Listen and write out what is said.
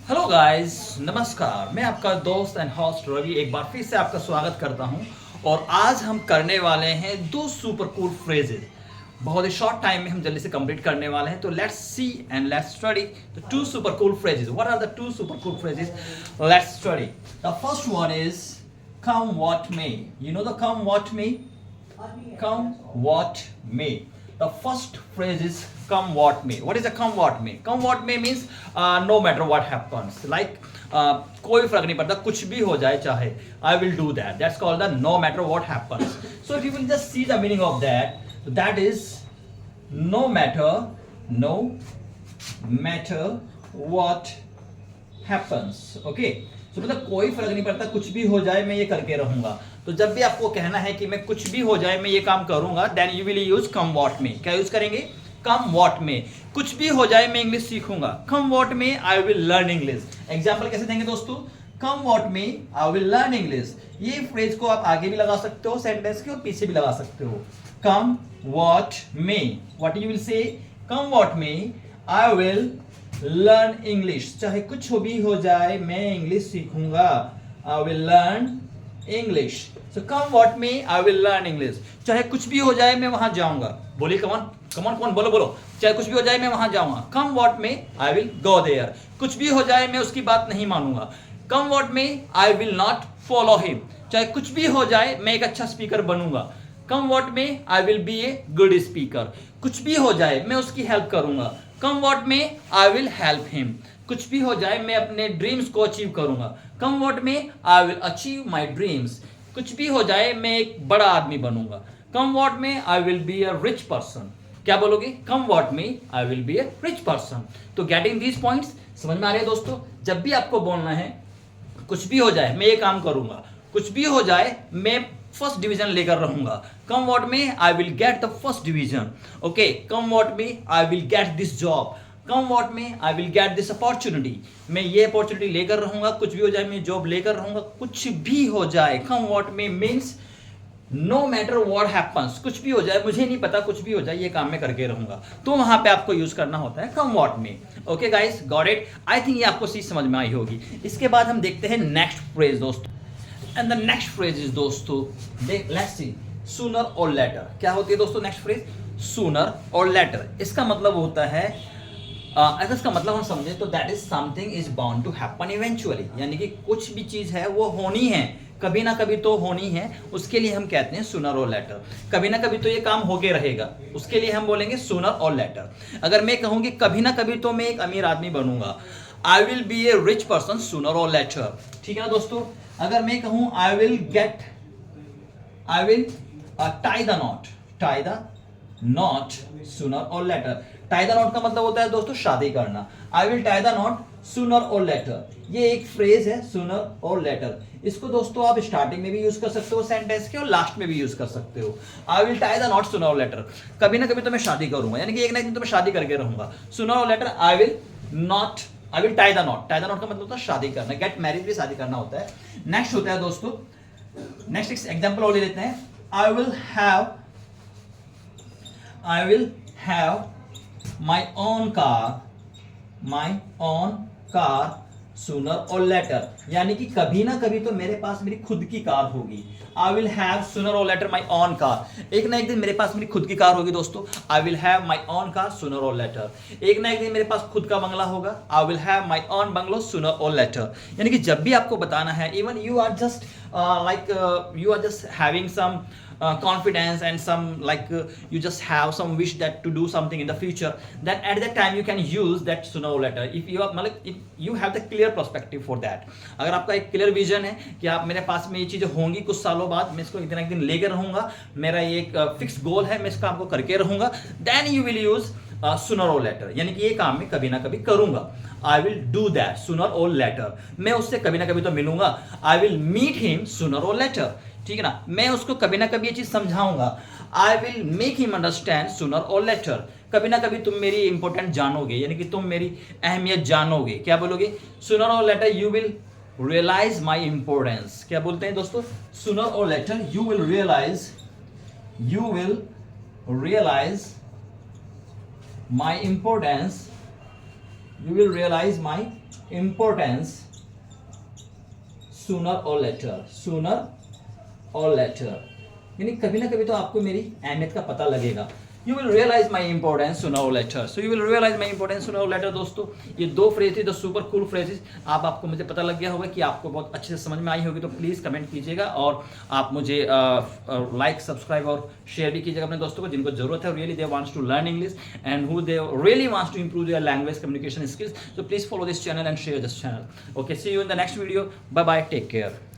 Hello guys, नमस्कार। मैं आपका दोस्त एंड होस्ट रवि एक बार फिर से आपका स्वागत करता हूं। और आज हम करने वाले हैं दो सुपर कूल फ्रेजेस। बहुत ही शॉर्ट टाइम में हम जल्दी से कंप्लीट करने वाले हैं। तो let's see and let's study the two super cool phrases. What are the two super cool phrases? Let's study. The first one is come what may. You know the come what may? Come what may. The first phrase is come what may. What is a come what may? Come what may means no matter what happens. Like कोई फर्क नहीं पड़ता, कुछ भी हो जाए चाहे, I will do that. That's called the no matter what happens. So if you will just see the meaning of that, that is no matter what happens. Okay. तो मतलब कोई फर्क नहीं पड़ता, कुछ भी हो जाए मैं ये करके रहूंगा। तो जब भी आपको कहना है कि मैं कुछ भी हो जाए मैं ये काम करूंगा, then you will use come what में। क्या यूज करेंगे? कम वॉट में। कुछ भी हो जाए मैं इंग्लिश सीखूंगा। कम वॉट में I will learn English. Example कैसे देंगे दोस्तों? कम वॉट में आई विल लर्न इंग्लिश। ये फ्रेज को आप आगे भी लगा सकते हो सेंटेंस के और पीछे भी लगा सकते हो। कम वॉट में, what you will say? Come what में आई विल लर्न इंग्लिश। चाहे कुछ भी हो जाए मैं इंग्लिश सीखूंगा। I will learn English. So come what may I will learn English. चाहे कुछ भी हो जाए मैं वहां जाऊंगा। बोलिए कमॉन कमॉन कमॉन, बोलो बोलो। चाहे कुछ भी हो जाए मैं वहां जाऊंगा। कम what may I will go there. कुछ भी हो जाए मैं उसकी बात नहीं मानूंगा। कम what may I will not follow him. चाहे कुछ भी हो जाए मैं एक अच्छा स्पीकर बनूंगा। कम what may I will be a good speaker. कुछ भी हो जाए मैं उसकी हेल्प करूंगा। कम what may I will help him. कुछ भी हो जाए मैं अपने ड्रीम्स को अचीव करूंगा। कम what may I will achieve my dreams. कुछ भी हो जाए मैं एक बड़ा आदमी बनूंगा। कम what may I will be a rich person. क्या बोलोगे? कम what may I will be a rich person. तो गेटिंग दीज पॉइंट्स समझ में आ रहे हैं दोस्तों? जब भी आपको बोलना है कुछ भी हो जाए मैं ये काम करूंगा, कुछ भी हो जाए मैं फर्स्ट डिवीजन लेकर रहूंगा। Come what may I will get the first division. Okay, come what may I will get this job. Come what may I will get this opportunity. मैं ये अपॉर्चुनिटी लेकर रहूंगा। कुछ भी हो जाए मैं जॉब लेकर रहूंगा। कुछ भी हो जाए कम व्हाट में means no matter what happens. कुछ भी हो जाए, मुझे नहीं पता, कुछ भी हो जाए ये काम मैं करके रहूंगा। तो वहां पे आपको यूज करना होता है कम व्हाट में। Okay guys, got it? I think ये आपको चीज समझ में आई होगी। इसके बाद हम देखते हैं नेक्स्ट फ्रेज दोस्तों। And the next phrase is दोस्तों, let's see, sooner or letter. क्या होती है दोस्तों next phrase? Sooner or letter. इसका मतलब होता है अगर इसका मतलब हम समझें तो that is something is bound to happen eventually. यानी कि कुछ भी चीज है वो होनी है, कभी ना कभी तो होनी है। उसके लिए हम कहते हैं सूनर और लेटर। कभी ना कभी तो ये काम होके रहेगा, उसके लिए हम बोलेंगे सूनर और लेटर। अगर मैं कहूँ कि कभी ना कभी तो मैं एक अमीर आदमी बनूंगा, I will be A rich person sooner or later. ठीक है ना दोस्तों? अगर मैं कहूं आई will tie the not sooner or letter. Tie the knot का मतलब होता है दोस्तों शादी करना। आई will tie the not sooner or letter. ये एक फ्रेज है सूनर और लेटर। इसको दोस्तों आप स्टार्टिंग में भी यूज कर सकते हो सेंटेंस के और लास्ट में भी यूज कर सकते हो। आई will tie the not sooner or letter. कभी ना कभी तो मैं शादी करूंगा, यानी कि एक ना एक दिन तो मैं शादी करके रहूंगा। Sooner or later I will tie the knot. Tie the knot का मतलब होता है शादी करना। गेट मैरिड भी शादी करना होता है। नेक्स्ट होता है दोस्तों, नेक्स्ट एग्जांपल और ले लेते हैं। आई will have my own car sooner or later. यानी कि कभी ना कभी तो मेरे पास मेरी खुद की कार होगी। आई will have sooner or letter my own car. एक ना एक दिन मेरे पास मेरी खुद की कार होगी दोस्तों। आई will have my own car sooner or letter. एक ना एक दिन मेरे पास खुद का बंगला होगा। I will have my own bungalow sooner or later. यानी कि जब भी आपको बताना है, even you are just you are just having some confidence and some you just have some wish that to do something in the future, then at that time you can use that sooner or later if you are if you have the clear perspective for that। अगर आपका एक clear vision है कि आप मेरे पास में ये चीज़ें होंगी कुछ सालों बाद, मैं इसको इतना एक दिन लेकर रहूंगा, मेरा ये एक फिक्स गोल है, मैं इस काम को करके रहूंगा, then you will use sooner or later. यानी कि ये काम मैं कभी ना कभी करूंगा। I will do that sooner or later. मैं उससे कभी ना कभी तो मिलूंगा। I will meet him sooner or later. ठीक है ना? मैं उसको कभी ना कभी ये चीज समझाऊंगा। I will make him understand sooner or letter. कभी ना कभी तुम मेरी इंपॉर्टेंट जानोगे, यानी कि तुम मेरी अहमियत जानोगे। क्या बोलोगे? Sooner or later you will realize my importance. क्या बोलते हैं दोस्तों? Sooner or later you will realize my importance You will realize my importance sooner or later. Sooner or later. यानी कभी ना कभी तो आपको मेरी अहमियत का पता लगेगा. You will realize my importance sooner or later. So you will realize my importance sooner or later. दोस्तों ये दो फ्रेज थी, द सुपर कूल फ्रेजेस. आपको मुझे पता लग गया होगा कि आपको बहुत अच्छे से समझ में आई होगी. तो प्लीज़ कमेंट कीजिएगा और आप मुझे लाइक, सब्सक्राइब और शेयर भी कीजिएगा अपने दोस्तों को जिनको जरूरत है. Really they wants to learn English and who they really wants to improve their language communication skills. So please follow this channel and share this channel. Okay, see you in the next video. Bye bye. Take care.